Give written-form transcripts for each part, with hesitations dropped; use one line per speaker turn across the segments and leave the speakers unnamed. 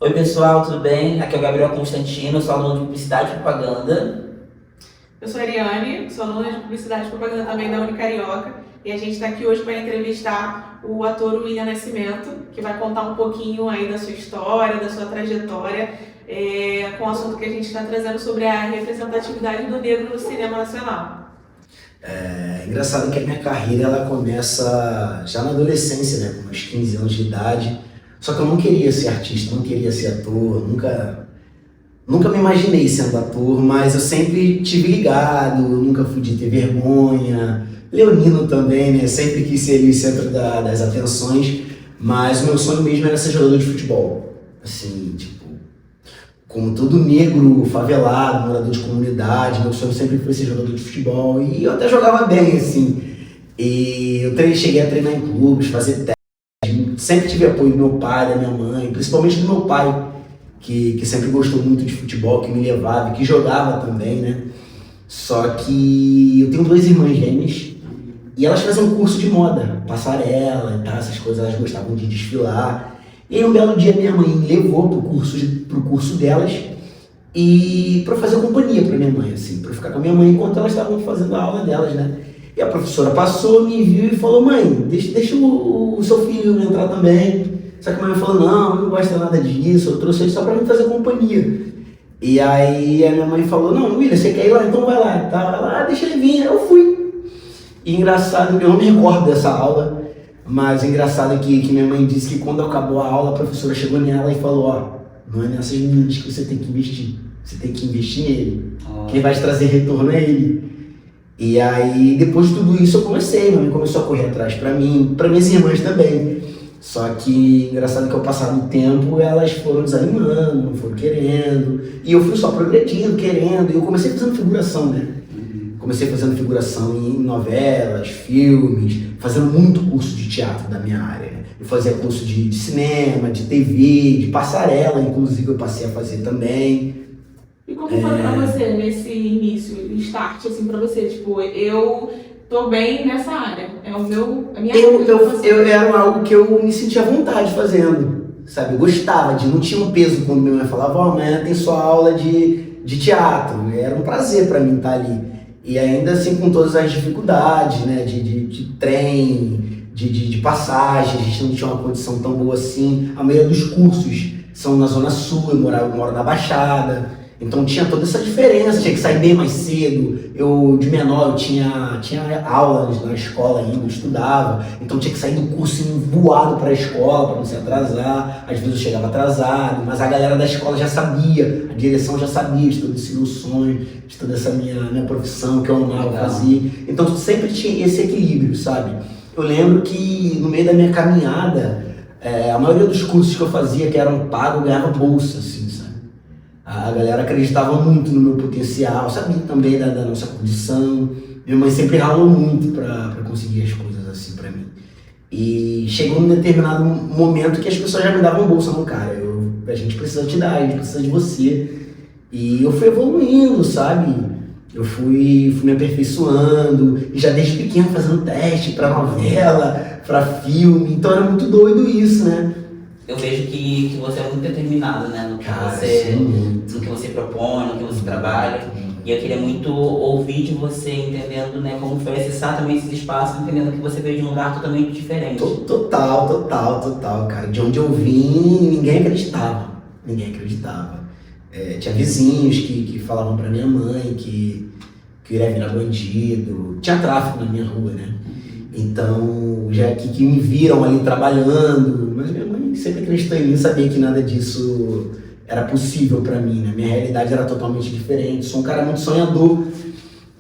Oi pessoal, tudo bem? Aqui é o Gabriel Constantino, sou aluno de Publicidade e Propaganda.
Eu sou a Ariane, sou aluna de Publicidade e Propaganda também da Unicarioca, e a gente está aqui hoje para entrevistar o ator William Nascimento, que vai contar um pouquinho aí da sua história, da sua trajetória, com o assunto que a gente está trazendo sobre a representatividade do negro no cinema nacional.
É engraçado que a minha carreira ela começa já na adolescência, né, com uns 15 anos de idade. Só que eu não queria ser artista, não queria ser ator, nunca me imaginei sendo ator, mas eu sempre tive ligado, nunca fui de ter vergonha. Leonino também, né, sempre quis ser ali o centro das atenções, mas o meu sonho mesmo era ser jogador de futebol. Assim, tipo, como todo negro favelado, morador de comunidade, meu sonho sempre foi ser jogador de futebol e eu até jogava bem, assim. E eu cheguei a treinar em clubes, fazer sempre tive apoio do meu pai, da minha mãe, principalmente do meu pai, que sempre gostou muito de futebol, que me levava, que jogava também, né? Só que eu tenho duas irmãs gêmeas e elas faziam curso de moda, passarela e tal, essas coisas, elas gostavam de desfilar. E aí um belo dia minha mãe me levou pro curso delas e para fazer companhia para minha mãe, assim, para ficar com a minha mãe enquanto elas estavam fazendo a aula delas, né? E a professora passou, me viu e falou: mãe, deixa o seu filho entrar também. Só que a mãe falou: não, eu não gosto nada disso, eu trouxe ele só pra me fazer companhia. E aí a minha mãe falou: não, William, você quer ir lá? Então vai lá. Tá? Ela, deixa ele vir. Eu fui. E engraçado, eu não me recordo dessa aula, mas engraçado é que minha mãe disse que quando acabou a aula, a professora chegou nela e falou: ó, não é nessas meninas que você tem que investir, você tem que investir nele. Quem vai te trazer retorno é ele. E aí, depois de tudo isso, eu comecei, minha mãe começou a correr atrás pra mim, pra minhas irmãs também. Só que, engraçado que ao passar do tempo, elas foram desanimando, não foram querendo, e eu fui só progredindo, querendo, e eu comecei fazendo figuração, né? Comecei fazendo figuração em novelas, filmes, fazendo muito curso de teatro da minha área, né? Eu fazia curso de cinema, de TV, de passarela, inclusive eu passei a fazer também.
E como foi pra você nesse início, start, assim, pra você? Tipo, eu tô bem nessa área, é a minha área.
Era algo que eu me sentia à vontade fazendo, sabe? Eu gostava não tinha um peso quando minha mãe falava: ó, amanhã tem sua aula de teatro. Era um prazer pra mim estar ali. E ainda assim com todas as dificuldades, né? De trem, de passagem, a gente não tinha uma condição tão boa assim. A maioria dos cursos são na Zona Sul, eu moro na Baixada. Então tinha toda essa diferença, tinha que sair bem mais cedo. Eu, de menor, eu tinha aulas na escola ainda, eu estudava. Então tinha que sair do curso voado para a escola, para não se atrasar. Às vezes eu chegava atrasado, mas a galera da escola já sabia, a direção já sabia de todo esse meu sonho, de toda essa minha profissão que eu amava fazer. Então sempre tinha esse equilíbrio, sabe? Eu lembro que no meio da minha caminhada, a maioria dos cursos que eu fazia, que eram pagos, eu ganhava bolsa, assim. A galera acreditava muito no meu potencial, sabia também da nossa condição. Minha mãe sempre ralou muito para conseguir as coisas assim para mim. E chegou um determinado momento que as pessoas já me davam bolsa, não, cara, a gente precisa te dar, a gente precisa de você. E eu fui evoluindo, sabe? Eu fui me aperfeiçoando, e já desde pequeno fazendo teste para novela, para filme, então era muito doido isso, né?
Eu vejo que você é muito determinado, né, no que você propõe, no que você trabalha. E eu queria muito ouvir de você, entendendo, né, como foi acessar também esses espaços, entendendo que você veio de um lugar totalmente diferente.
Total, cara. De onde eu vim, ninguém acreditava. Tinha vizinhos que falavam pra minha mãe que eu iria virar bandido. Tinha tráfico na minha rua, né? Então, já que me viram ali trabalhando, mas minha mãe sempre acreditou em mim, sabia que nada disso era possível pra mim, né? Minha realidade era totalmente diferente, sou um cara muito sonhador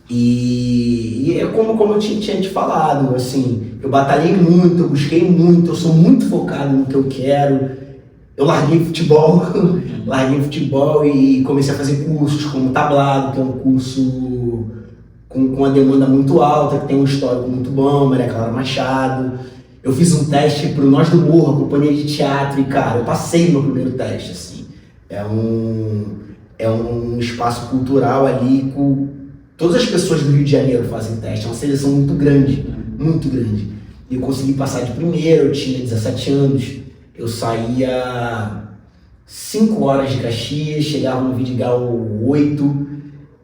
e é como eu tinha te falado, assim, eu batalhei muito, eu busquei muito, eu sou muito focado no que eu quero. Eu larguei futebol, e comecei a fazer cursos como tablado, que é um curso com uma demanda muito alta, que tem um histórico muito bom, Maria Clara Machado. Eu fiz um teste pro Nós do Morro, a companhia de teatro, e cara, eu passei no meu primeiro teste, assim. É um espaço cultural ali com todas as pessoas do Rio de Janeiro fazem teste, é uma seleção muito grande, muito grande. E eu consegui passar de primeiro, eu tinha 17 anos, eu saía 5 horas de Caxias, chegava no Vidigal 8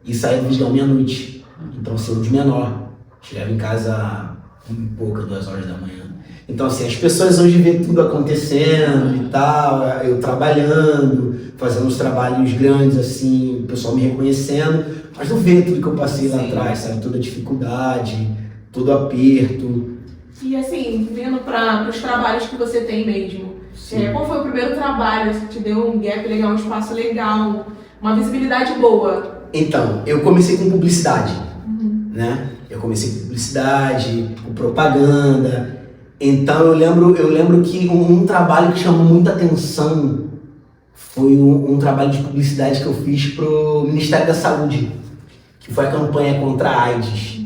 e saía do Vidigal meia-noite. Então, assim, de menor. Chegava em casa 1h, 2 horas da manhã. Então, assim, as pessoas hoje vêem tudo acontecendo e tal, eu trabalhando, fazendo uns trabalhos grandes, assim, o pessoal me reconhecendo, mas não vê tudo que eu passei lá atrás, sabe? Toda a dificuldade, todo o aperto.
E assim, vendo para os trabalhos que você tem mesmo, qual foi o primeiro trabalho que te deu um gap legal, um espaço legal, uma visibilidade boa?
Então, eu comecei com publicidade, né? Eu comecei com publicidade, com propaganda. Então eu lembro que um trabalho que chamou muita atenção foi um trabalho de publicidade que eu fiz pro Ministério da Saúde, que foi a campanha contra a AIDS.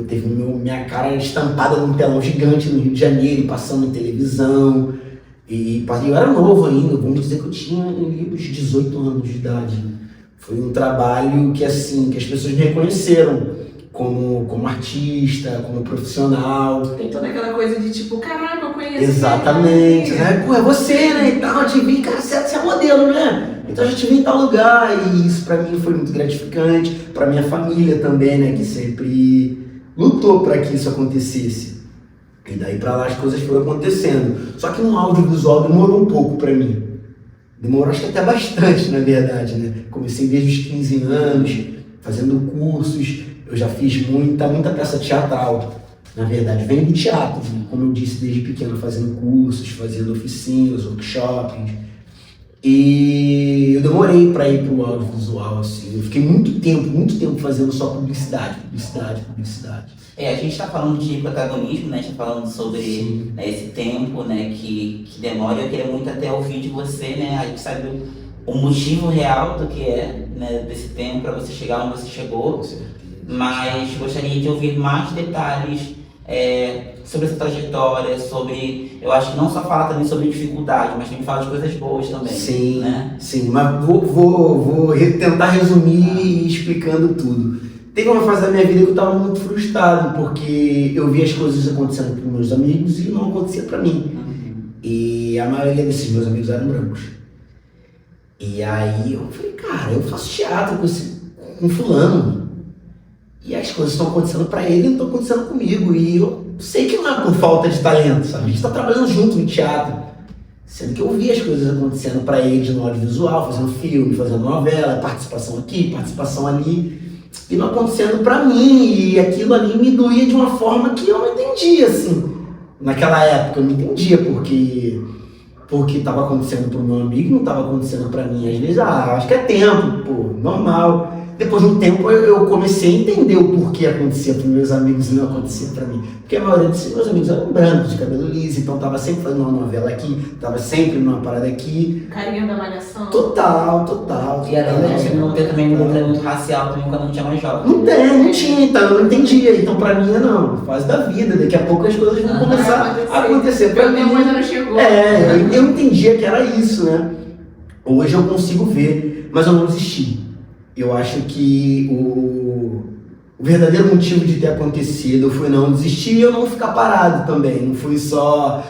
Teve minha cara estampada num telão gigante no Rio de Janeiro, passando em televisão. E eu era novo ainda, vamos dizer que eu tinha uns 18 anos de idade. Foi um trabalho que, assim, que as pessoas me reconheceram como artista, como profissional.
Tem toda aquela coisa de tipo, caraca, eu conheço.
Exatamente, né? Pô, é você, né? E tal, eu te vi, cara, você é modelo, né? Então eu já te vi em tal lugar. E isso pra mim foi muito gratificante. Pra minha família também, né? Que sempre lutou para que isso acontecesse. E daí pra lá as coisas foram acontecendo. Só que no audiovisual demorou um pouco pra mim. Demorou acho que até bastante, na verdade, né? Comecei desde os 15 anos, fazendo cursos. Eu já fiz muita peça teatral. Na verdade, venho do teatro, como eu disse, desde pequeno, fazendo cursos, fazendo oficinas, workshops. E eu demorei para ir pro audiovisual, assim. Eu fiquei muito tempo fazendo só publicidade.
A gente está falando de protagonismo, né? A gente está falando sobre né, esse tempo, né, que demora. Eu queria muito até ouvir de você, né? A gente sabe o motivo real do que é, né, desse tempo para você chegar onde você chegou. Mas gostaria de ouvir mais detalhes sobre essa trajetória, sobre... Eu acho que não só fala também sobre dificuldade, mas também fala de coisas boas também.
Sim,
né?
Sim, mas vou tentar resumir explicando tudo. Teve uma fase da minha vida que eu estava muito frustrado, porque eu via as coisas acontecendo com meus amigos e não acontecia para mim. E a maioria desses meus amigos eram brancos. E aí eu falei, cara, eu faço teatro com fulano. E as coisas estão acontecendo para ele e não estão acontecendo comigo. E eu sei que não é por falta de talento, sabe? A gente está trabalhando junto no teatro. Sendo que eu vi as coisas acontecendo para ele no audiovisual, fazendo filme, fazendo novela, participação aqui, participação ali. E não acontecendo para mim. E aquilo ali me doía de uma forma que eu não entendia, assim. Naquela época eu não entendia porque estava acontecendo para o meu amigo, não estava acontecendo para mim. Às vezes, acho que é tempo, pô, normal. Depois de um tempo eu comecei a entender o porquê acontecia para meus amigos e não acontecia para mim. Porque a maioria dos meus amigos eram brancos, de cabelo liso, então tava sempre fazendo uma novela aqui, tava sempre numa parada aqui.
Carinha da malhação.
Total.
E além disso, não ter também um movimento racial também quando não tinha mais jovem.
Não tinha, então eu não entendia. Então pra mim não, fase da vida, daqui a pouco as coisas vão começar a acontecer pra mim.
Meu ainda não chegou.
Eu entendia que era isso, né? Hoje eu consigo ver, mas eu não desisti. Eu acho que o verdadeiro motivo de ter acontecido foi não desistir e eu não ficar parado também. Não fui só,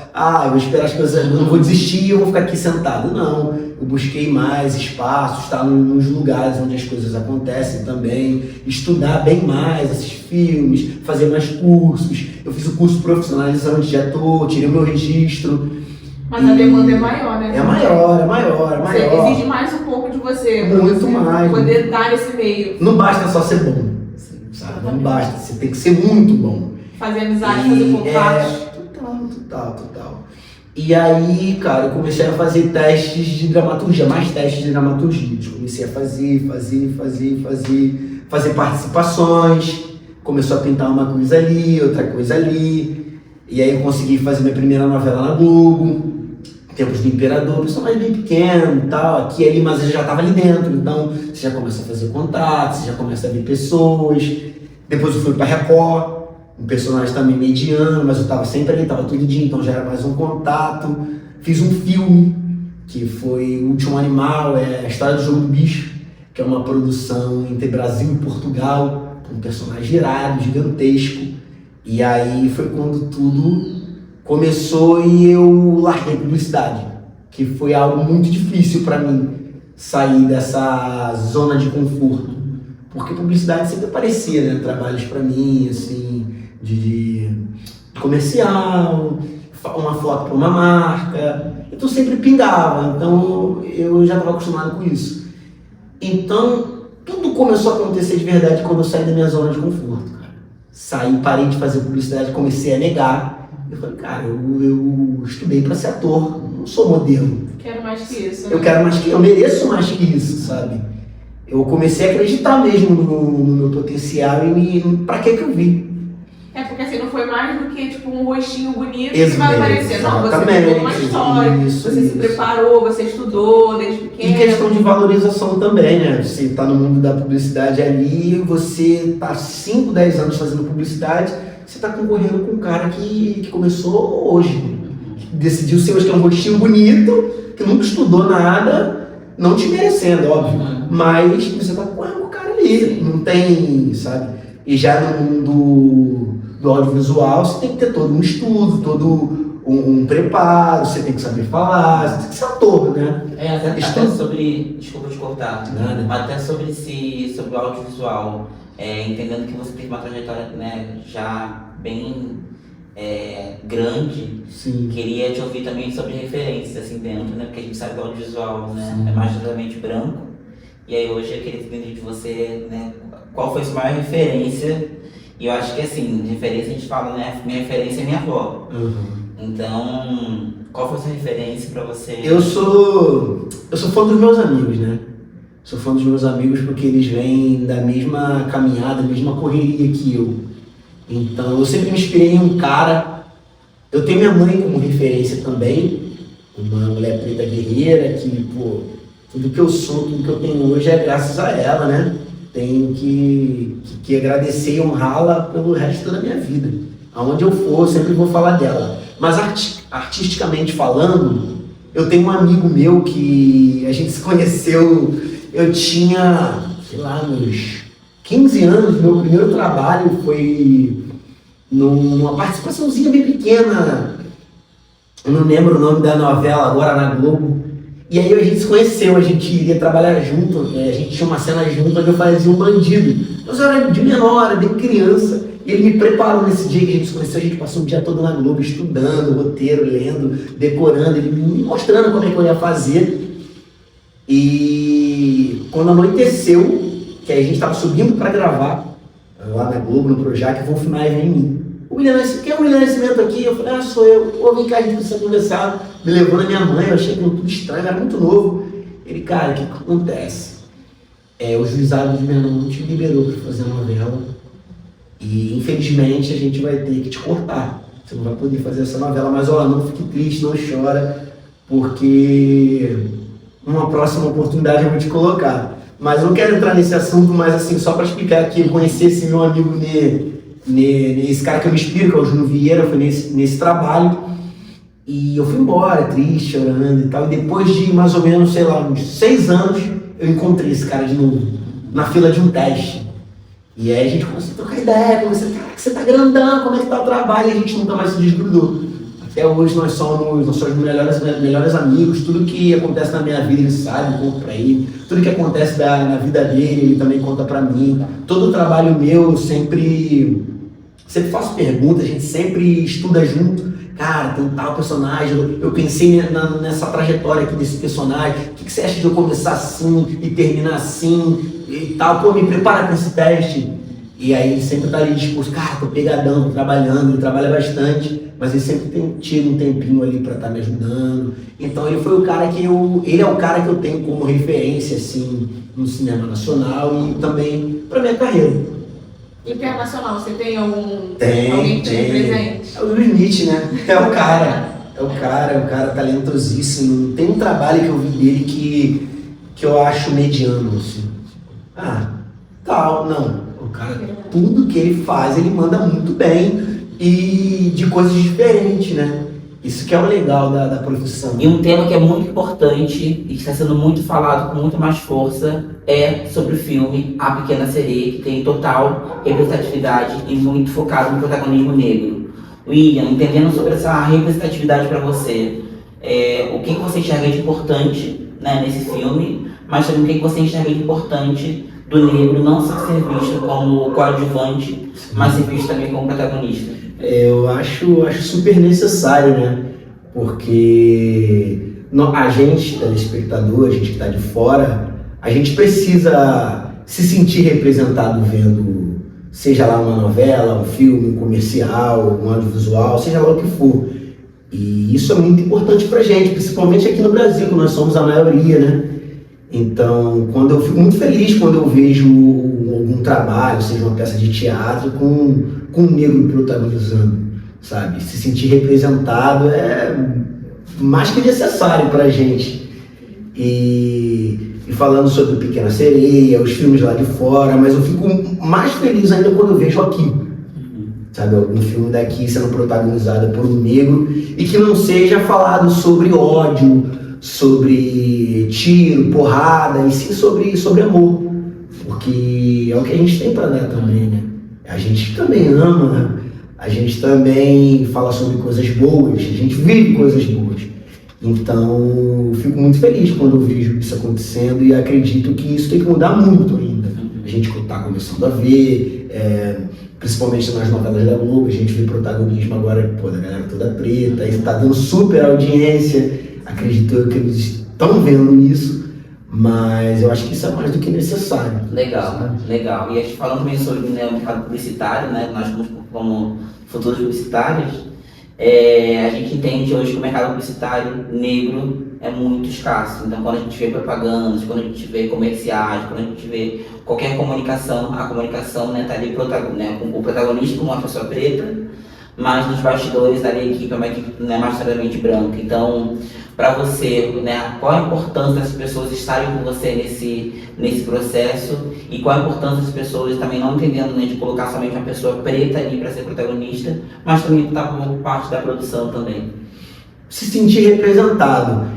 eu vou esperar as coisas, eu não vou desistir e eu vou ficar aqui sentado. Não, eu busquei mais espaços, estar nos lugares onde as coisas acontecem também, estudar bem mais esses filmes, fazer mais cursos. Eu fiz o curso profissionalizante de ator, tirei o meu registro.
Mas a demanda é maior, né?
É maior.
Você exige mais um pouco de você.
Muito
você
mais.
Poder dar esse meio.
Não basta só ser bom, sabe? Não basta, você tem que ser muito bom.
Fazer amizade, fazer contatos.
Total. E aí, cara, eu comecei a fazer testes de dramaturgia, mais testes de dramaturgia. Eu comecei a fazer participações, começou a pintar uma coisa ali, outra coisa ali. E aí eu consegui fazer minha primeira novela na Globo, Tempos do Imperador, personagem bem pequeno e tal, aqui e ali, mas eu já estava ali dentro, então você já começa a fazer contatos, você já começa a ver pessoas. Depois eu fui para Record, um personagem também mediano, mas eu estava sempre ali, estava todo dia, então já era mais um contato. Fiz um filme, que foi O Último Animal, a história do Jogo do Bicho, que é uma produção entre Brasil e Portugal, com um personagem irado, gigantesco. E aí foi quando tudo começou e eu larguei publicidade. que foi algo muito difícil para mim sair dessa zona de conforto, porque publicidade sempre aparecia, né? Trabalhos para mim, assim, de comercial, uma foto para uma marca, então sempre pingava, então eu já estava acostumado com isso. Então tudo começou a acontecer de verdade quando eu saí da minha zona de conforto, cara. Saí, parei de fazer publicidade, comecei a negar. Eu falei, cara, eu estudei para ser ator, não sou modelo.
Quero mais que isso.
Eu quero mais que eu mereço mais que isso, sabe? Eu comecei a acreditar mesmo no meu potencial e pra que eu vim.
É porque assim, não foi mais do que tipo um rostinho bonito
Isso
que vai
mesmo,
aparecer. Não, você
exatamente,
pegou uma história,
isso,
você se preparou, você estudou desde
E
pequeno.
questão de valorização também, né? Você tá no mundo da publicidade ali, você tá 5, 10 anos fazendo publicidade, você tá concorrendo com um cara que começou hoje. Que decidiu ser hoje, que é um rostinho bonito, que nunca estudou nada, não te merecendo, óbvio. Mas você tá concorrendo com o cara ali, não tem, sabe? E já no mundo do audiovisual, você tem que ter todo um estudo, todo um preparo, você tem que saber falar, você tem que ser ator, né?
Até sobre, desculpa te cortar,
Nada.
até sobre o audiovisual, entendendo que você tem uma trajetória, né, já bem grande,
Sim.
queria te ouvir também sobre referências assim dentro, né, porque a gente sabe que o audiovisual, né, é majoritariamente branco, e aí hoje eu queria entender de você, né, qual foi a sua maior referência, e eu acho que assim, referência a gente fala, né, minha referência é minha avó. Então, qual foi a sua referência pra você?
Eu sou fã dos meus amigos, né? Sou fã dos meus amigos porque eles vêm da mesma caminhada, da mesma correria que eu. Então, eu sempre me inspirei em um cara. Eu tenho minha mãe como referência também, uma mulher preta guerreira que, pô, tudo que eu sou, tudo que eu tenho hoje é graças a ela, né? Tenho que agradecer e honrá-la pelo resto da minha vida. Aonde eu for, eu sempre vou falar dela. Mas artisticamente falando, eu tenho um amigo meu que a gente se conheceu, eu tinha, sei lá, uns 15 anos, meu primeiro trabalho foi numa participaçãozinha bem pequena, eu não lembro o nome da novela agora na Globo. E aí a gente se conheceu, a gente iria trabalhar junto, a gente tinha uma cena junto onde eu fazia um bandido. Mas eu era de menor, era bem criança. E ele me preparou nesse dia que a gente se conheceu, a gente passou o dia todo na Globo estudando, roteiro, lendo, decorando, ele me mostrando como é que eu ia fazer. E quando anoiteceu, que aí a gente estava subindo para gravar, lá na Globo, no Projac, vão filmar em mim. O William Nascimento, quem é o William Nascimento aqui? Eu falei, sou eu. Ô, vem cá, a gente precisa conversar. Me levou na minha mãe, eu achei aquilo tudo estranho, era muito novo. Ele, cara, o que acontece? O juizado de menor não te liberou para fazer a novela. E, infelizmente, a gente vai ter que te cortar. Você não vai poder fazer essa novela, mas, ó, não fique triste, não chora, porque numa próxima oportunidade eu vou te colocar. Mas eu não quero entrar nesse assunto, mas, assim, só para explicar que eu conheci esse meu amigo esse cara que eu me inspiro, que é o Júnior Vieira, foi nesse trabalho. E eu fui embora, triste, chorando e tal. E depois de mais ou menos, sei lá, uns 6 anos, eu encontrei esse cara de novo, na fila de um teste. E aí a gente começou a trocar ideia, comecei a falar, que você tá grandão, como é que tá o trabalho? E a gente nunca mais se desgrudou. Até hoje nós somos melhores amigos, tudo que acontece na minha vida ele sabe, eu conto pra ele. Tudo que acontece na vida dele, ele também conta pra mim. Todo o trabalho meu, eu sempre faço perguntas, a gente sempre estuda junto. Cara, tem tal personagem, eu pensei nessa trajetória aqui desse personagem, o que você acha de eu começar assim e terminar assim e tal? Pô, me prepara para esse teste. E aí ele sempre tá ali disposto, cara, tô pegadão, tô trabalhando, ele trabalha bastante, mas ele sempre tem tido um tempinho ali para estar me ajudando. Então ele foi o cara ele é o cara que eu tenho como referência, assim, no cinema nacional e também para minha carreira.
Internacional, você tem alguém que te
Tem.
represente?
É o Will Smith, né? É o cara talentosíssimo. Tem um trabalho que eu vi dele que eu acho mediano, assim. Não. O cara, tudo que ele faz, ele manda muito bem e de coisas diferentes, né? Isso que é o legal da profissão.
E um tema que é muito importante e que está sendo muito falado com muito mais força é sobre o filme A Pequena Sereia, que tem total representatividade e muito focado no protagonismo negro. William, entendendo sobre essa representatividade para você, o que você enxerga de importante, né, nesse filme, mas também o que você enxerga de importante do negro não só ser visto como coadjuvante, mas ser visto também como protagonista.
Eu acho super necessário, né? Porque a gente, telespectador, a gente que está de fora, a gente precisa se sentir representado vendo, seja lá uma novela, um filme, um comercial, um audiovisual, seja lá o que for. E isso é muito importante pra gente, principalmente aqui no Brasil, que nós somos a maioria, né? Então, eu fico muito feliz quando eu vejo algum trabalho, seja uma peça de teatro, com um negro protagonizando, sabe? Se sentir representado é mais que necessário pra gente. E falando sobre Pequena Sereia, os filmes lá de fora, mas eu fico mais feliz ainda quando eu vejo aqui. Sabe, algum filme daqui sendo protagonizado por um negro e que não seja falado sobre ódio, sobre tiro, porrada, e sim sobre amor. Porque é o que a gente tem para dar também, né? A gente também ama, a gente também fala sobre coisas boas, a gente vive coisas boas. Então, eu fico muito feliz quando eu vejo isso acontecendo e acredito que isso tem que mudar muito ainda. A gente está começando a ver, principalmente nas novelas da Globo, a gente vê protagonismo agora da galera toda preta, e está dando super audiência. Acredito eu que eles estão vendo isso, mas eu acho que isso é mais do que necessário.
Legal, legal. E a gente falando também sobre, né, o mercado publicitário, né, nós como futuros publicitários, a gente entende hoje que o mercado publicitário negro é muito escasso. Então, quando a gente vê propagandas, quando a gente vê comerciais, quando a gente vê qualquer comunicação, a comunicação, né, tá ali com o protagonista como uma pessoa preta, mas nos bastidores ali a equipe é uma equipe, né, majoritariamente branca. Então, para você, né, qual a importância das pessoas estarem com você nesse processo e qual a importância das pessoas também não entendendo, né, de colocar somente uma pessoa preta ali para ser protagonista, mas também estar como parte da produção também.
Se sentir representado.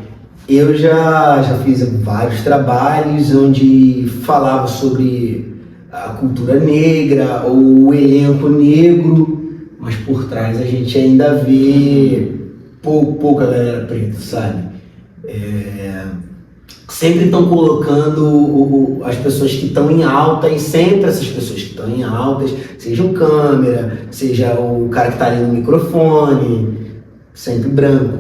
Eu já fiz vários trabalhos onde falava sobre a cultura negra ou o elenco negro, mas por trás a gente ainda vê pouca galera preta, sabe? Sempre estão colocando as pessoas que estão em alta, e sempre essas pessoas que estão em altas, seja o câmera, seja o cara que está ali no microfone, sempre branco.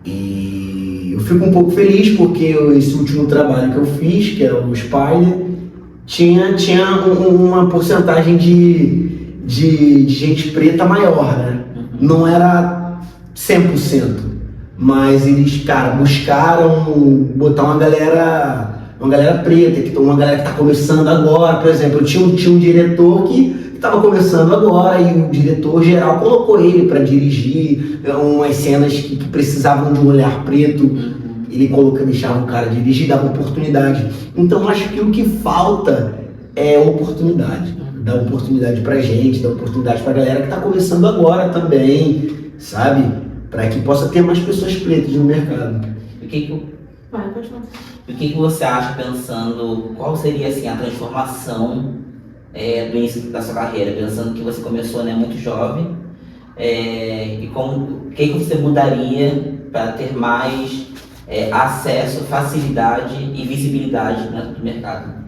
E eu fico um pouco feliz porque esse último trabalho que eu fiz, que era o Spider, tinha uma porcentagem de gente preta maior, né? Não era 100%, mas eles, cara, buscaram botar uma galera preta, uma galera que tá começando agora. Por exemplo, eu tinha um diretor que estava começando agora e o diretor geral colocou ele para dirigir umas cenas que precisavam de um olhar preto. Ele deixava o cara dirigir, dava oportunidade. Então acho que o que falta é oportunidade. Dar oportunidade pra gente, dar oportunidade pra galera que tá começando agora também, sabe? Para que possa ter mais pessoas pretas no mercado.
O que você acha, pensando, qual seria assim a transformação do início da sua carreira, pensando que você começou, né, muito jovem, e o que você mudaria para ter mais acesso, facilidade e visibilidade dentro do mercado?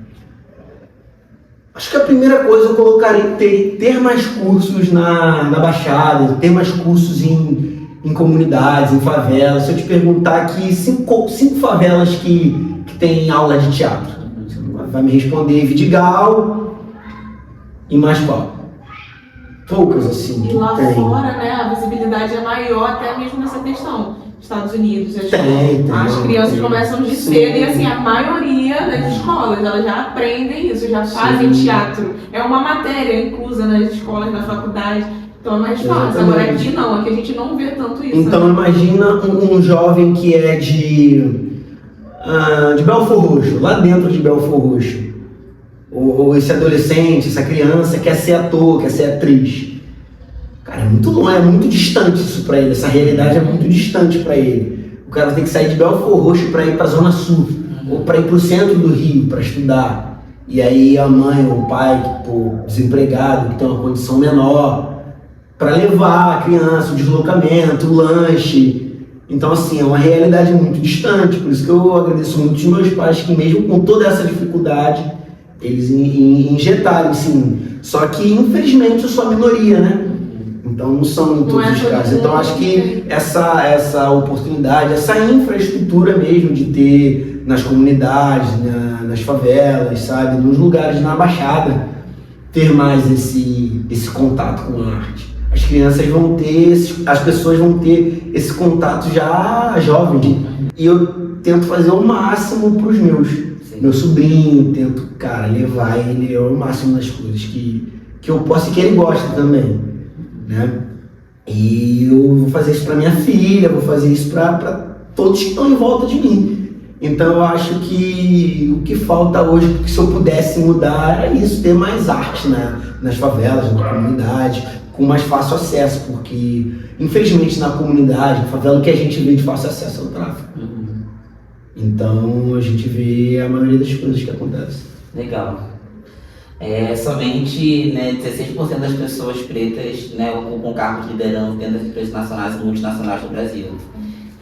Acho que a primeira coisa eu colocaria ter mais cursos na Baixada, ter mais cursos em comunidades, em favelas. Se eu te perguntar aqui, cinco favelas que tem aula de teatro, você vai me responder Vidigal e mais qual? Poucas assim.
E lá
tem.
fora, né, a visibilidade é maior até mesmo nessa questão. Estados Unidos, as crianças começam de cedo e assim, a maioria das escolas, elas já aprendem isso, já fazem teatro. É uma matéria inclusa nas escolas, na faculdade, então é mais fácil. Agora aqui não, aqui a gente não vê tanto isso.
Então imagina um jovem que é de Belfor Roxo, lá dentro de Belfor Roxo. Ou esse adolescente, essa criança quer ser ator, quer ser atriz. Cara, é muito longe, é muito distante isso pra ele, essa realidade é muito distante pra ele. O cara tem que sair de Belfor Roxo pra ir pra Zona Sul, ou pra ir pro centro do Rio pra estudar. E aí a mãe ou o pai, desempregado, que tem uma condição menor, pra levar a criança, o deslocamento, o lanche. Então, assim, é uma realidade muito distante, por isso que eu agradeço muito os meus pais, que mesmo com toda essa dificuldade, eles injetaram, sim. Só que, infelizmente, eu sou a minoria, né? Então, não são em todos os casos. Então, acho que essa oportunidade, essa infraestrutura mesmo de ter nas comunidades, nas favelas, sabe? Nos lugares, na Baixada, ter mais esse contato com a arte. As crianças vão ter, as pessoas vão ter esse contato já jovem. E eu tento fazer o máximo para os meus. Sim. Meu sobrinho, tento, cara, levar ele ao máximo das coisas que eu posso e que ele gosta também, né? E eu vou fazer isso para minha filha, vou fazer isso para todos que estão em volta de mim. Então eu acho que o que falta hoje, porque se eu pudesse mudar, é isso, ter mais arte, né? Nas favelas, na comunidade, com mais fácil acesso, porque infelizmente na comunidade, na favela, o que a gente vê de fácil acesso é o tráfico. Então a gente vê a maioria das coisas que acontecem.
Legal. Somente, né, 16% das pessoas pretas, né, ocupam cargos de liderança dentro das empresas nacionais e multinacionais do Brasil.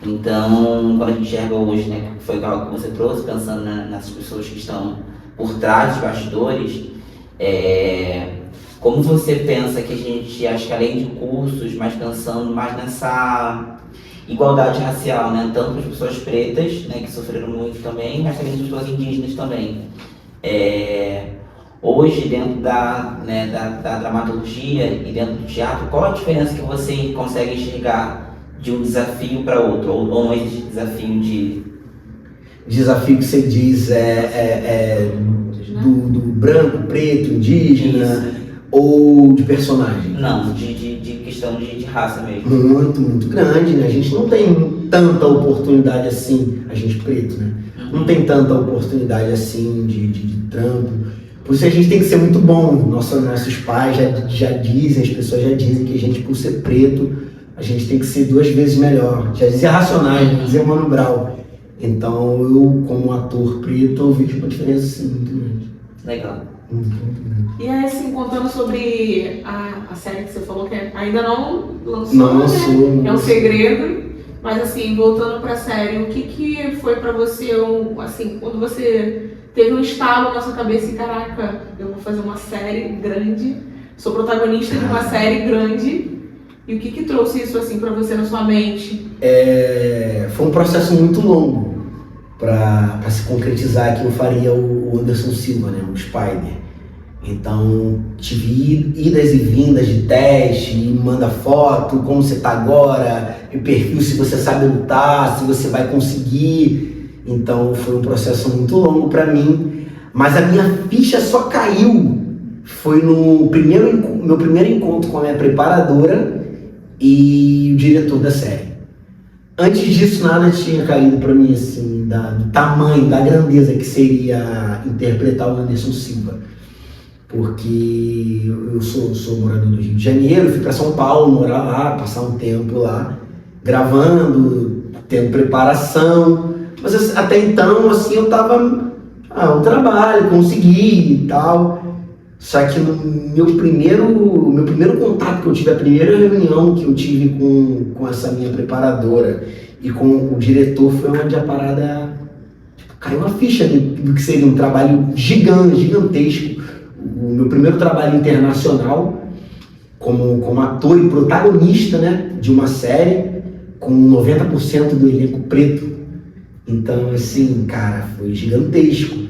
Então, quando a gente enxerga hoje, né, que foi algo que você trouxe, pensando nessas pessoas que estão por trás dos bastidores, como você pensa que a gente, acho que além de cursos, mas pensando mais nessa igualdade racial, né, tanto para as pessoas pretas, né, que sofreram muito também, mas também as pessoas indígenas também. Hoje, dentro da dramaturgia e dentro do teatro, qual a diferença que você consegue enxergar de um desafio para outro? Ou não existe desafio de...
Desafio que você diz do branco, preto, indígena, isso. Ou de personagem?
Não, de questão de raça mesmo.
Muito, muito grande, né? A gente não tem tanta oportunidade assim, a gente preto, né? Não tem tanta oportunidade assim de trampo. Por isso a gente tem que ser muito bom. Nossos pais já dizem, as pessoas já dizem que a gente, por ser preto, a gente tem que ser 2 vezes melhor. Já dizia Racionais, já dizia Mano Brown. Então eu, como ator preto, eu vejo uma diferença assim, muito grande.
Legal.
Muito grande.
E aí, assim, contando sobre a série que você falou, que ainda não lançou,
não lançou,
né? É um segredo. Mas assim, voltando pra série, o que foi pra você, assim, quando você teve um estalo na sua cabeça e caraca, eu vou fazer uma série grande, sou protagonista de uma série grande, e o que trouxe isso assim pra você na sua mente?
Foi um processo muito longo para se concretizar que eu faria o Anderson Silva, né, o Spider. Então tive idas e vindas de teste, manda foto, como você tá agora, e perfil, se você sabe lutar, se você vai conseguir. Então foi um processo muito longo para mim, mas a minha ficha só caiu, foi no meu primeiro encontro com a minha preparadora e o diretor da série. Antes disso nada tinha caído para mim assim, do tamanho, da grandeza que seria interpretar o Anderson Silva. Porque eu sou morador do Rio de Janeiro, fui para São Paulo morar lá, passar um tempo lá, gravando, tendo preparação. Mas até então, assim, eu tava um trabalho, consegui e tal. Só que no meu primeiro contato que eu tive, a primeira reunião que eu tive com essa minha preparadora e com o diretor, foi onde a parada caiu a ficha do que seria um trabalho gigantesco. O meu primeiro trabalho internacional como ator e protagonista, né, de uma série com 90% do elenco preto. Então, assim, cara, foi gigantesco.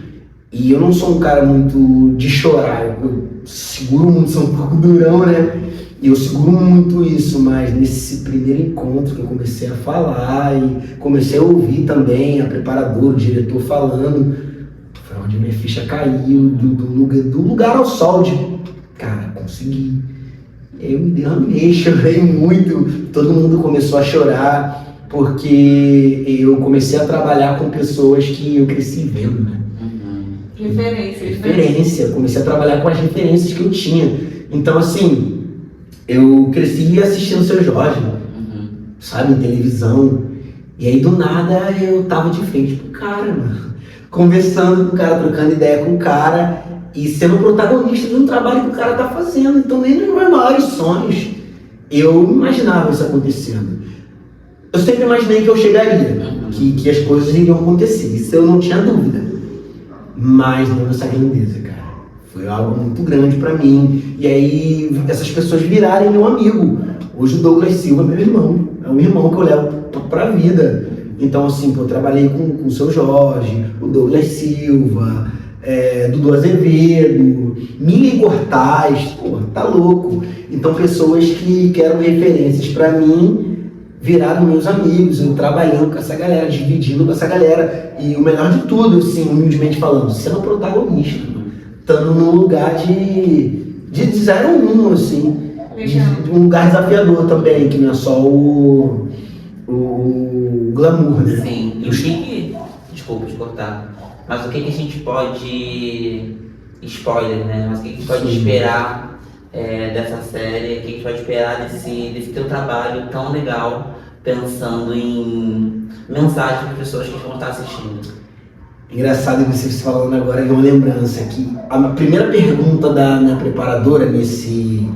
E eu não sou um cara muito de chorar, eu seguro muito, sou um pouco durão, né? E eu seguro muito isso, mas nesse primeiro encontro que eu comecei a falar e comecei a ouvir também a preparadora, o diretor falando, foi onde minha ficha caiu, do lugar ao sol de, cara, consegui. Eu me derramei, chorei muito, todo mundo começou a chorar, porque eu comecei a trabalhar com pessoas que eu cresci vendo, né? Referência, comecei a trabalhar com as referências que eu tinha. Então, assim, eu cresci assistindo o Seu Jorge, sabe, em televisão. E aí, do nada, eu tava de frente pro cara, mano. Conversando com o cara, trocando ideia com o cara e sendo protagonista de um trabalho que o cara tá fazendo. Então, nem nos meus maiores sonhos eu imaginava isso acontecendo. eu sempre imaginei que eu chegaria, que as coisas iriam acontecer, isso eu não tinha dúvida. Mas não nessa grandeza, cara. Foi algo muito grande pra mim. E aí, essas pessoas virarem meu amigo. Hoje o Douglas Silva é meu irmão. É um irmão que eu levo pra vida. Então, assim, eu trabalhei com o seu Jorge, o Douglas Silva, Dudu Azevedo, Miriam Cortaz, pô, tá louco. Então, pessoas que eram referências pra mim viraram meus amigos, eu trabalhando com essa galera, dividindo com essa galera. E o melhor de tudo, assim, humildemente falando, sendo protagonista, estando num lugar de 0-1, assim, de um lugar desafiador também, que não é só o glamour, né?
Sim, e o que desculpa te cortar, mas o que a gente pode, spoiler, né, mas o que a gente pode esperar dessa série, o que a gente pode esperar desse teu trabalho tão legal, pensando em mensagem para as pessoas que vão estar assistindo?
Engraçado você falando agora, é uma lembrança que a primeira pergunta da minha preparadora nesse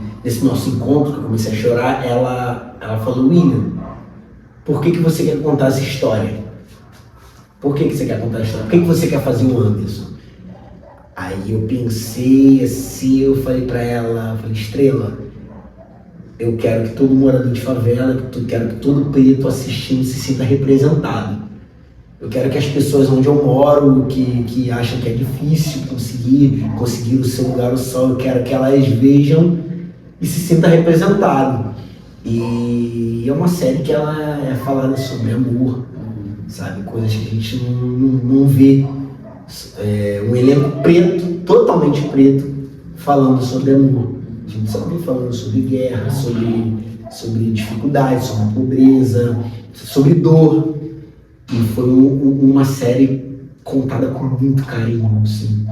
nosso encontro, que eu comecei a chorar, ela falou: William, por que você quer contar essa história? Por que você quer contar a história? Por que você quer fazer o Anderson? Aí eu pensei assim, eu falei pra ela, Estrela, eu quero que todo morador de favela, quero que todo preto assistindo se sinta representado. Eu quero que as pessoas onde eu moro, que acham que é difícil conseguir o seu lugar ao sol, eu quero que elas vejam e se sintam representadas. E é uma série que ela é falada sobre amor, sabe? Coisas que a gente não vê. Um elenco preto, totalmente preto, falando sobre amor. A gente só vem falando sobre guerra, sobre dificuldade, sobre pobreza, sobre dor. E foi uma série contada com muito carinho, assim,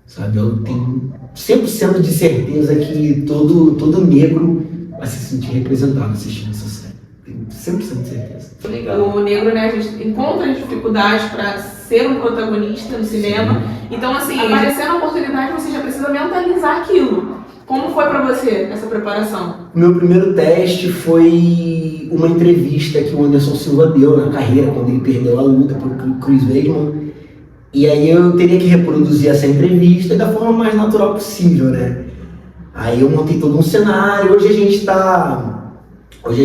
sabe? Eu tenho 100% de certeza que todo negro vai se sentir representado assistindo essa série. Tenho 100% de certeza.
Legal.
O negro, né, a gente encontra dificuldades para ser um protagonista no cinema. Sim. Então, assim, aparecendo a oportunidade, você já precisa mentalizar aquilo. Como foi para você essa preparação?
O meu primeiro teste foi uma entrevista que o Anderson Silva deu na carreira, quando ele perdeu a luta por Chris Weidman. E aí eu teria que reproduzir essa entrevista da forma mais natural possível, né? Aí eu montei todo um cenário. Hoje a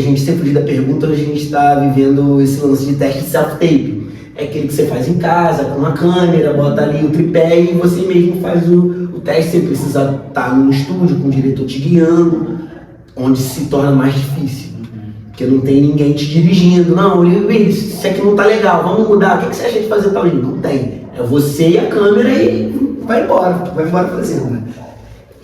gente, sem fugir da pergunta, hoje a gente está vivendo esse lance de teste self-tape. É aquele que você faz em casa, com uma câmera, bota ali o tripé e você mesmo faz o teste. Você precisa estar no estúdio com o diretor te guiando, onde se torna mais difícil. Porque não tem ninguém te dirigindo. Não, isso aqui não tá legal, vamos mudar. O que você acha de fazer tal jeito? Não tem. É você e a câmera e vai embora fazendo, né?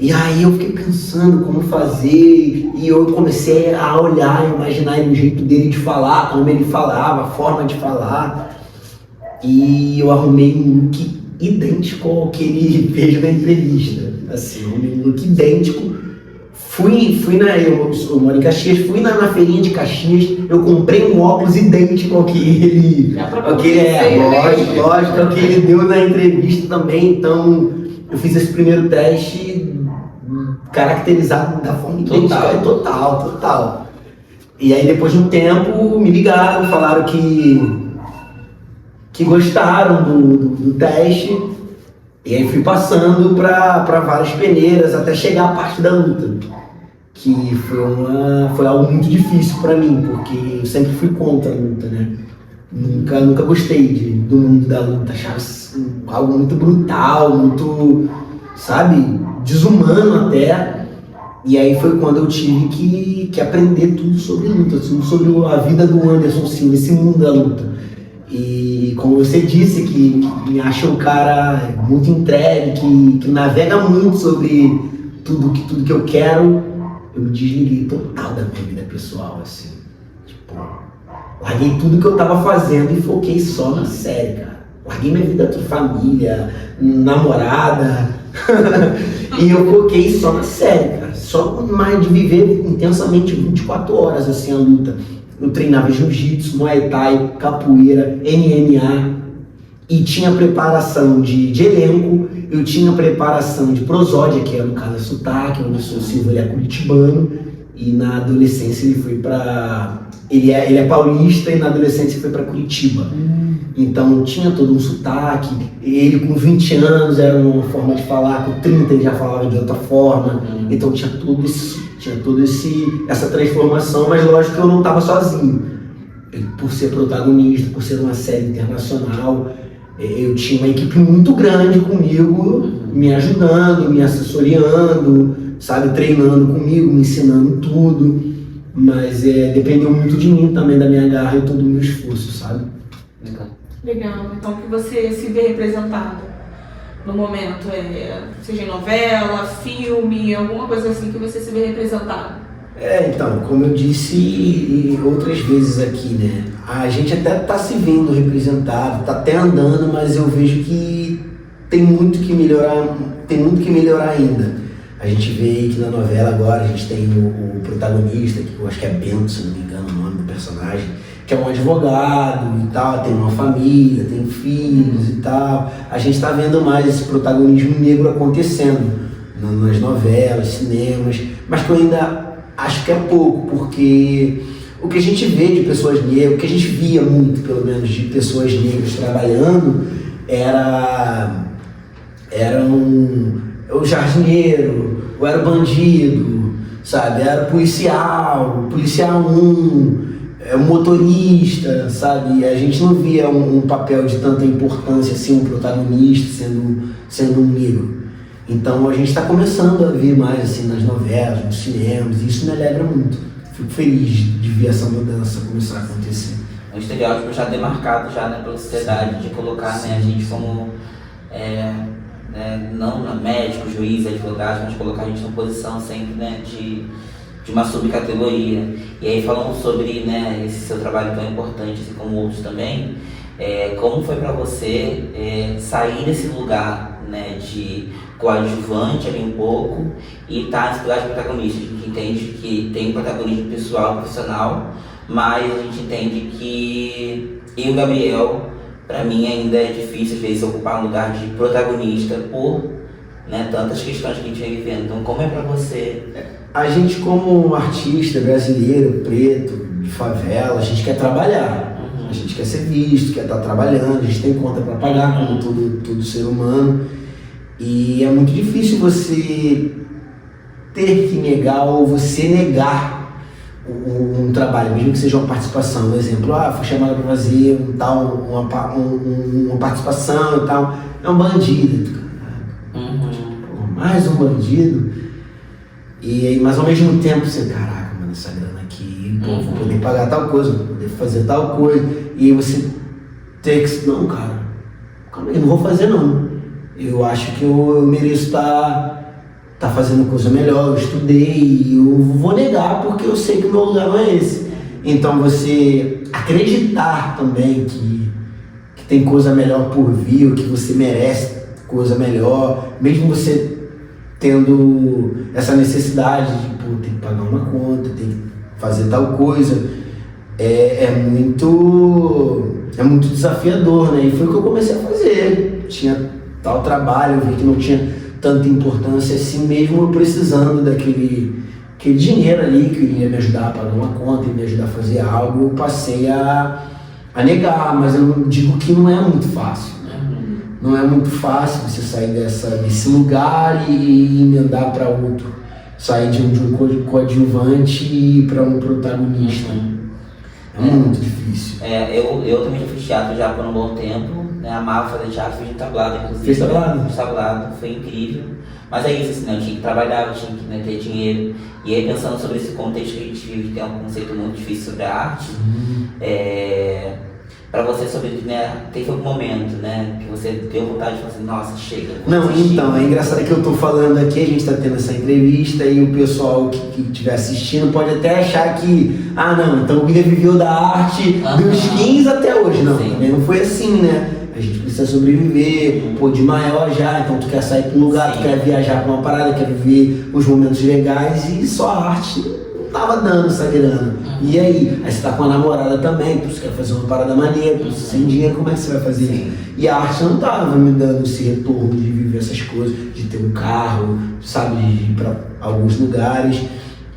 E aí eu fiquei pensando como fazer, e eu comecei a olhar, a imaginar o jeito dele de falar, como ele falava, a forma de falar. E eu arrumei um look idêntico ao que ele fez na entrevista. Assim, eu arrumei um look idêntico. Eu moro em Caxias, fui na feirinha de Caxias, eu comprei um óculos idêntico ao que ele... Lógico, ao que ele deu na entrevista também. Então, eu fiz esse primeiro teste caracterizado da forma idêntica. Total. E aí, depois de um tempo, me ligaram, falaram que gostaram do teste, e aí fui passando para várias peneiras até chegar à parte da luta, que foi algo muito difícil para mim, porque eu sempre fui contra a luta, né? Nunca gostei do mundo da luta, achava algo muito brutal, muito, sabe, desumano até. E aí foi quando eu tive que aprender tudo sobre luta, tudo sobre a vida do Anderson Silva, esse mundo da luta. E como você disse, que me acha um cara muito entregue, que navega muito sobre tudo que eu quero, eu me desliguei total da minha vida pessoal, assim. Tipo, larguei tudo que eu tava fazendo e foquei só na série, cara. Larguei minha vida de família, namorada, e eu foquei só na série, cara. Só mais de viver intensamente 24 horas, assim, a luta. Eu treinava jiu-jitsu, muay thai, capoeira, MMA, e tinha preparação de elenco, eu tinha preparação de prosódia, que é no caso sotaque, onde o seu Silva ele é curitibano, e na adolescência ele foi para... Ele é paulista e na adolescência foi para Curitiba. Então tinha todo um sotaque. Ele com 20 anos era uma forma de falar, com 30 ele já falava de outra forma. Então tinha essa transformação, mas lógico que eu não estava sozinho. Por ser protagonista, por ser uma série internacional, eu tinha uma equipe muito grande comigo, me ajudando, me assessoreando, sabe, treinando comigo, me ensinando tudo. Mas dependeu muito de mim também, da minha garra e todo o meu esforço, sabe?
Legal. Então, que você se vê representado no momento, seja em novela, filme, alguma coisa assim que você se vê representado?
Então, como eu disse outras vezes aqui, né? A gente até tá se vendo representado, tá até andando, mas eu vejo que tem muito que melhorar ainda. A gente vê que na novela agora a gente tem o protagonista, que eu acho que é Bento, se não me engano o nome do personagem, que é um advogado e tal, tem uma família, tem filhos e tal. A gente está vendo mais esse protagonismo negro acontecendo nas novelas, cinemas, mas que eu ainda acho que é pouco, porque o que a gente vê de pessoas negras, o que a gente via muito, pelo menos, de pessoas negras trabalhando, era o jardineiro, ou era o bandido, sabe? Era o policial 1, o motorista, sabe? A gente não via um papel de tanta importância assim, um protagonista sendo um negro. Então a gente está começando a ver mais assim nas novelas, nos cinemas, e isso me alegra muito. Fico feliz de ver essa mudança começar a acontecer.
Um estereótipo já demarcado já, né, pela sociedade, de colocar, né, a gente como não médico, juiz, advogado, mas colocar a gente numa posição sempre, né, de uma subcategoria. E aí falando sobre, né, esse seu trabalho tão importante, assim como outros também, como foi para você sair desse lugar, né, de coadjuvante ali um pouco e estar nesse lugar de protagonista? A gente entende que tem um protagonismo pessoal, profissional, mas a gente entende que eu e o Gabriel, para mim ainda é difícil às vezes ocupar um lugar de protagonista por, né, tantas questões que a gente vem vivendo. Então como é para você?
A gente, como artista brasileiro, preto, de favela, a gente quer trabalhar, a gente quer ser visto, quer estar trabalhando, a gente tem conta para pagar, como todo ser humano, e é muito difícil você ter que negar ou você negar um trabalho, mesmo que seja uma participação. Um exemplo, fui chamada para fazer uma participação e tal, é um bandido, mais um bandido. Mas ao mesmo tempo você, caraca, mano, essa grana aqui, vou poder pagar tal coisa, vou poder fazer tal coisa, e aí você tem que, não, cara, calma aí, não vou fazer não. Eu acho que eu mereço estar fazendo coisa melhor, eu estudei, e eu vou negar porque eu sei que o meu lugar não é esse. Então você acreditar também que tem coisa melhor por vir, que você merece coisa melhor, mesmo você tendo essa necessidade de ter que pagar uma conta, ter que fazer tal coisa, é muito desafiador, né? E foi o que eu comecei a fazer. Tinha tal trabalho, eu vi que não tinha tanta importância assim, mesmo eu precisando daquele dinheiro ali que iria me ajudar a pagar uma conta e me ajudar a fazer algo, eu passei a negar, mas eu digo que não é muito fácil. Não é muito fácil você sair desse lugar e emendar para outro. Sair de um coadjuvante e ir para um protagonista. É muito difícil.
Eu também fiz teatro já por um bom tempo, né? Amava fazer teatro, fiz tablado, inclusive.
Fez tablado?
Fiz tablado, foi incrível. Mas é isso, assim, né? Eu tinha que trabalhar, eu tinha que, né, ter dinheiro. E aí pensando sobre esse contexto que a gente vive, tem um conceito muito difícil sobre a arte. Pra você, teve algum momento, né, que você deu vontade de falar assim, nossa, chega.
Não, então, é engraçado que eu tô falando aqui, a gente tá tendo essa entrevista e o pessoal que estiver assistindo pode até achar que, não, então o William viveu da arte dos 15 até hoje. Não, também não foi assim, né? A gente precisa sobreviver, de maior já, então tu quer sair para um lugar, tu quer viajar para uma parada, quer viver os momentos legais e só a arte não tava dando essa grana. E aí? Aí você tá com a namorada também, você quer fazer uma parada maneira, sem dinheiro, como é que você vai fazer isso? E a arte não tava me dando esse retorno de viver essas coisas, de ter um carro, sabe, de ir para alguns lugares.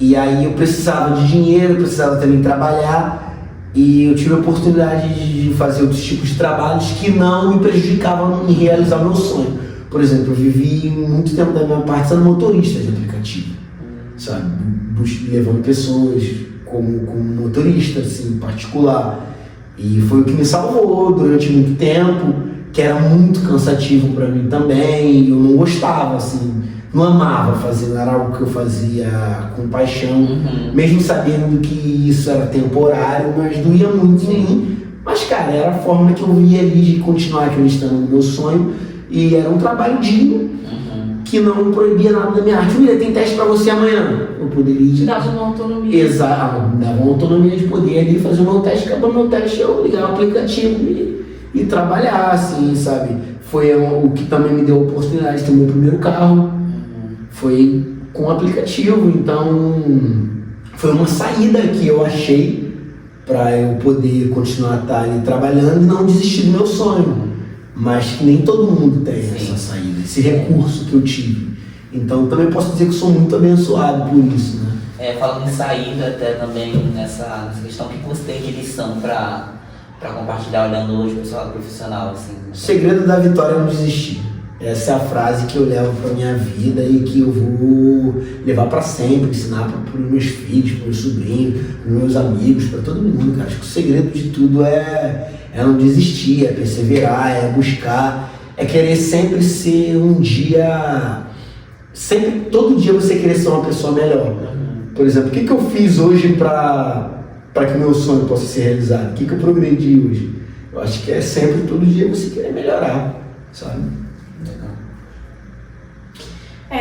E aí eu precisava de dinheiro, eu precisava também trabalhar, e eu tive a oportunidade de fazer outros tipos de trabalhos que não me prejudicavam em realizar o meu sonho. Por exemplo, eu vivi muito tempo da minha parte sendo motorista de aplicativo, sabe? Levando pessoas como motorista, assim, particular. E foi o que me salvou durante muito tempo, que era muito cansativo para mim também, eu não gostava, assim, não amava fazer, não era algo que eu fazia com paixão, mesmo sabendo que isso era temporário, mas doía muito em mim. Mas, cara, era a forma que eu via ali de continuar acreditando no meu sonho, e era um trabalho digno, que não proibia nada da minha arte. Filha, tem teste pra você amanhã. Eu poderia...
Te dava uma autonomia.
Exato, me dava uma autonomia de poder ali fazer o meu teste, acabou o meu teste, eu ligar o aplicativo e trabalhar, assim, sabe? Foi o que também me deu a oportunidade de ter o meu primeiro carro. Foi com o aplicativo, então foi uma saída que eu achei para eu poder continuar ali trabalhando e não desistir do meu sonho. Mas que nem todo mundo tem essa saída, esse recurso que eu tive. Então também posso dizer que sou muito abençoado por isso, né?
Falando em saída, até também nessa questão, que você tem de lição para compartilhar olhando hoje para o seu lado profissional? Assim.
O segredo da vitória é não desistir. Essa é a frase que eu levo para minha vida e que eu vou levar para sempre, ensinar para os meus filhos, para os meus sobrinhos, para os meus amigos, para todo mundo, cara. Acho que o segredo de tudo é não desistir, é perseverar, é buscar, é querer sempre ser um dia, sempre, todo dia você querer ser uma pessoa melhor. Por exemplo, o que eu fiz hoje para que o meu sonho possa ser realizado? O que eu progredi hoje? Eu acho que é sempre, todo dia você querer melhorar, sabe?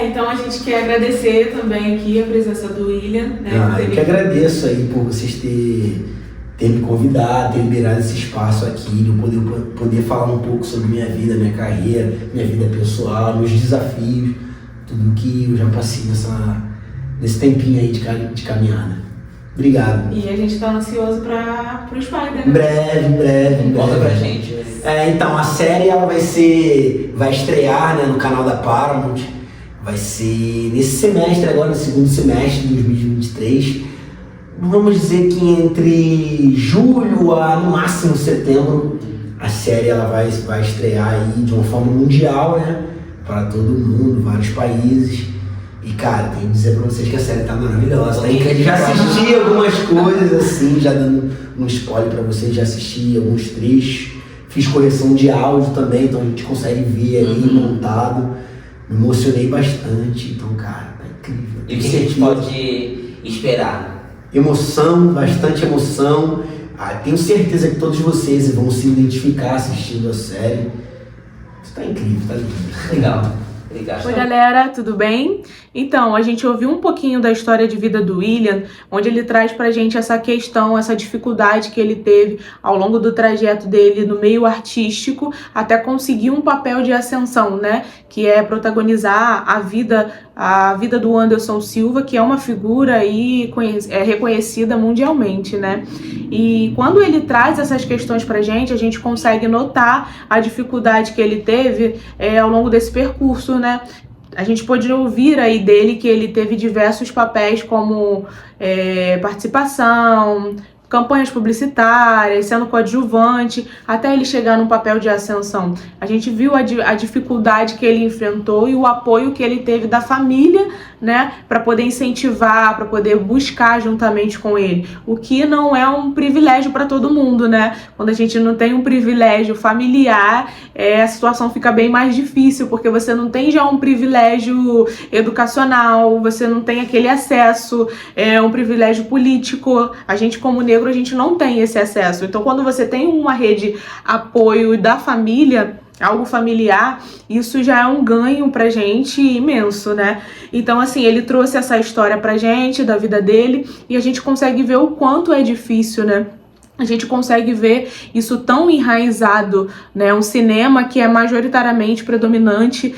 Então a gente quer agradecer também aqui a presença do William, né?
Eu que agradeço aí por vocês terem me convidado, terem liberado esse espaço aqui, de eu poder falar um pouco sobre minha vida, minha carreira, minha vida pessoal, meus desafios, tudo que eu já passei nesse tempinho aí de caminhada. Obrigado.
E a gente está ansioso para o Spider, né?
Em breve.
Conta pra gente.
Então, a série ela vai estrear, né, no canal da Paramount. Vai ser nesse semestre agora, no segundo semestre de 2023. Vamos dizer que entre julho a no máximo setembro, a série ela vai estrear aí de uma forma mundial, né? Para todo mundo, vários países. E cara, tenho que dizer pra vocês que a série tá maravilhosa. Já assisti algumas coisas assim, já dando um spoiler pra vocês, já assisti alguns trechos. Fiz correção de áudio também, então a gente consegue ver ali montado. Me emocionei bastante, então cara, tá incrível.
E o que a gente pode esperar?
Emoção, bastante emoção. Tenho certeza que todos vocês vão se identificar assistindo a série. Isso tá incrível, tá lindo.
Legal. Obrigado.
Oi galera, tudo bem? Então, a gente ouviu um pouquinho da história de vida do William, onde ele traz pra gente essa questão, essa dificuldade que ele teve ao longo do trajeto dele no meio artístico, até conseguir um papel de ascensão, né? Que é protagonizar a vida do Anderson Silva, que é uma figura aí reconhecida mundialmente, né? E quando ele traz essas questões pra gente, a gente consegue notar a dificuldade que ele teve ao longo desse percurso, né? A gente pode ouvir aí dele que ele teve diversos papéis como participação, campanhas publicitárias, sendo coadjuvante, até ele chegar num papel de ascensão. A gente viu a dificuldade que ele enfrentou e o apoio que ele teve da família, né, para poder incentivar, para poder buscar juntamente com ele, o que não é um privilégio para todo mundo, né? Quando a gente não tem um privilégio familiar, a situação fica bem mais difícil, porque você não tem já um privilégio educacional, você não tem aquele acesso, um privilégio político. A gente, como negro, a gente não tem esse acesso. Então, quando você tem uma rede apoio da família, algo familiar, isso já é um ganho pra gente imenso, né? Então, assim, ele trouxe essa história pra gente, da vida dele, e a gente consegue ver o quanto é difícil, né? A gente consegue ver isso tão enraizado, né? Um cinema que é majoritariamente predominante,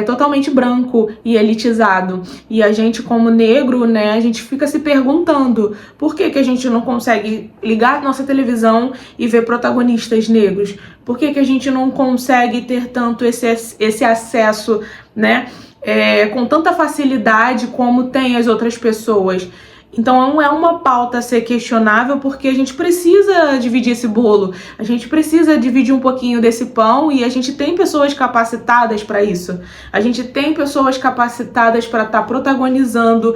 totalmente branco e elitizado. E a gente, como negro, né? A gente fica se perguntando por que a gente não consegue ligar nossa televisão e ver protagonistas negros? Por que a gente não consegue ter tanto esse acesso, né? com tanta facilidade como tem as outras pessoas. Então é uma pauta a ser questionável, porque a gente precisa dividir esse bolo, a gente precisa dividir um pouquinho desse pão, e a gente tem pessoas capacitadas para isso. A gente tem pessoas capacitadas para estar protagonizando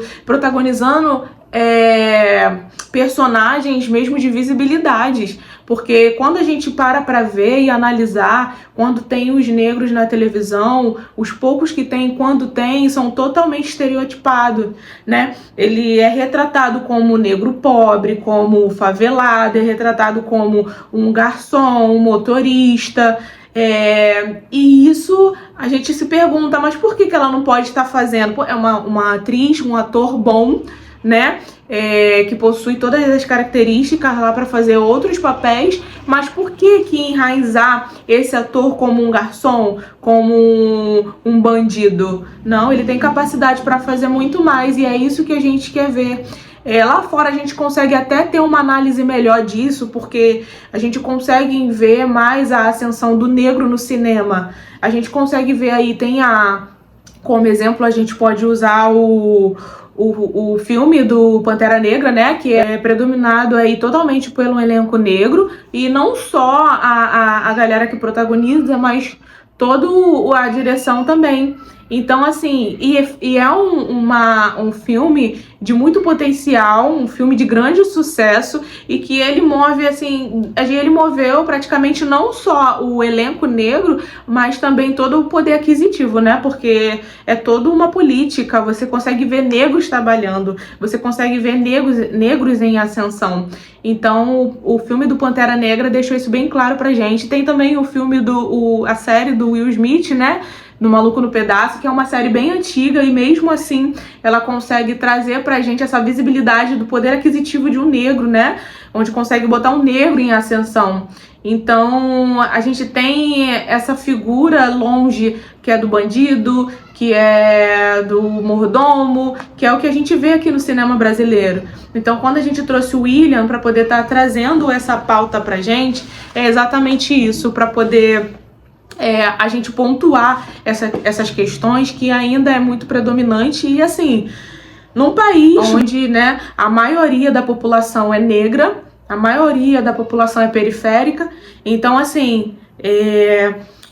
personagens mesmo de visibilidades. Porque quando a gente para ver e analisar, quando tem os negros na televisão, os poucos que tem, quando tem, são totalmente estereotipados, né? Ele é retratado como negro pobre, como favelado, é retratado como um garçom, um motorista. E isso a gente se pergunta, mas por que ela não pode estar fazendo? É uma atriz, um ator bom, né? Que possui todas as características lá para fazer outros papéis, mas por que enraizar esse ator como um garçom, como um bandido? Não, ele tem capacidade para fazer muito mais, e é isso que a gente quer ver. Lá fora a gente consegue até ter uma análise melhor disso, porque a gente consegue ver mais a ascensão do negro no cinema. A gente consegue ver aí, como exemplo, a gente pode usar o filme do Pantera Negra, né, que é predominado aí totalmente pelo elenco negro, e não só a galera que protagoniza, mas toda a direção também. Então, assim, é um filme de muito potencial, um filme de grande sucesso, e que ele move, assim, ele moveu praticamente não só o elenco negro, mas também todo o poder aquisitivo, né? Porque é toda uma política, você consegue ver negros trabalhando, você consegue ver negros em ascensão. Então, o filme do Pantera Negra deixou isso bem claro pra gente. Tem também o filme a série do Will Smith, né? No Maluco no Pedaço, que é uma série bem antiga, e mesmo assim ela consegue trazer pra gente essa visibilidade do poder aquisitivo de um negro, né? Onde consegue botar um negro em ascensão. Então a gente tem essa figura longe, que é do bandido, que é do mordomo, que é o que a gente vê aqui no cinema brasileiro. Então, quando a gente trouxe o William para poder estar trazendo essa pauta pra gente, é exatamente isso, para poder a gente pontuar essas questões que ainda é muito predominante. E assim, num país onde, né, a maioria da população é negra, a maioria da população é periférica, então assim,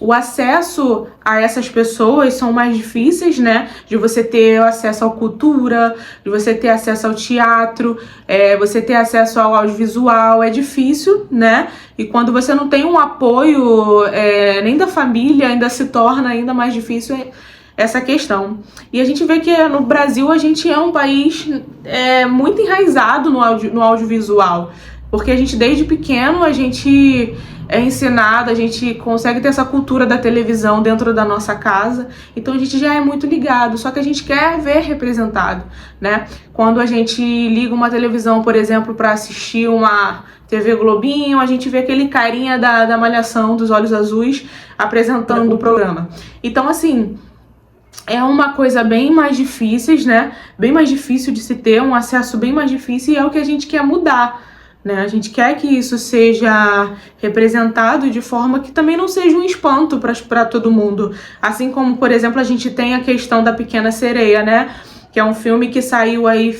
o acesso a essas pessoas são mais difíceis, né? De você ter acesso à cultura, de você ter acesso ao teatro, você ter acesso ao audiovisual, é difícil, né? E quando você não tem um apoio nem da família, ainda se torna ainda mais difícil essa questão. E a gente vê que no Brasil a gente é um país muito enraizado no audiovisual, porque a gente desde pequeno a gente é ensinado, a gente consegue ter essa cultura da televisão dentro da nossa casa, então a gente já é muito ligado, só que a gente quer ver representado, né? Quando a gente liga uma televisão, por exemplo, para assistir uma TV Globinho, a gente vê aquele carinha da Malhação, dos Olhos Azuis, apresentando o programa. Então, assim, é uma coisa bem mais difícil, né? Bem mais difícil de se ter, um acesso bem mais difícil, e é o que a gente quer mudar, né? A gente quer que isso seja representado de forma que também não seja um espanto para todo mundo. Assim como, por exemplo, a gente tem a questão da Pequena Sereia, né? Que é um filme que saiu aí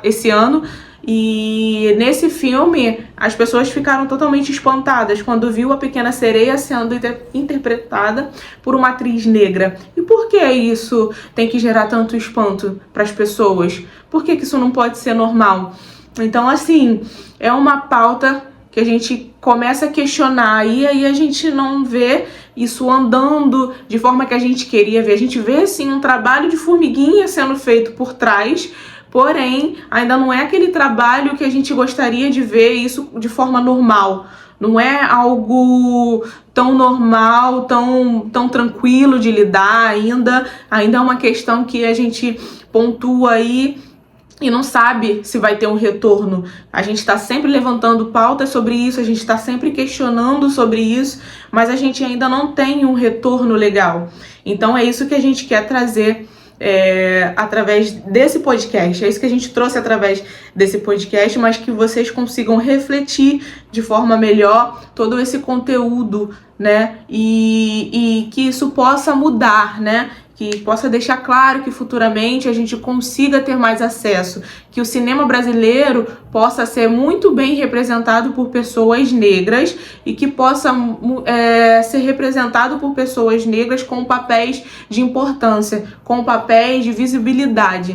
esse ano, e nesse filme as pessoas ficaram totalmente espantadas quando viu a Pequena Sereia sendo interpretada por uma atriz negra. E por que isso tem que gerar tanto espanto para as pessoas? Por que isso não pode ser normal? Então, assim, é uma pauta que a gente começa a questionar, e aí a gente não vê isso andando de forma que a gente queria ver. A gente vê, assim, um trabalho de formiguinha sendo feito por trás, porém, ainda não é aquele trabalho que a gente gostaria de ver isso de forma normal. Não é algo tão normal, tão tranquilo de lidar ainda. Ainda é uma questão que a gente pontua aí e não sabe se vai ter um retorno. A gente está sempre levantando pautas sobre isso, a gente está sempre questionando sobre isso, mas a gente ainda não tem um retorno legal. Então é isso que a gente quer trazer através desse podcast. É isso que a gente trouxe através desse podcast, mas que vocês consigam refletir de forma melhor todo esse conteúdo, né? E que isso possa mudar, né? que possa deixar claro que futuramente a gente consiga ter mais acesso, que o cinema brasileiro possa ser muito bem representado por pessoas negras e que possa ser representado por pessoas negras com papéis de importância, com papéis de visibilidade.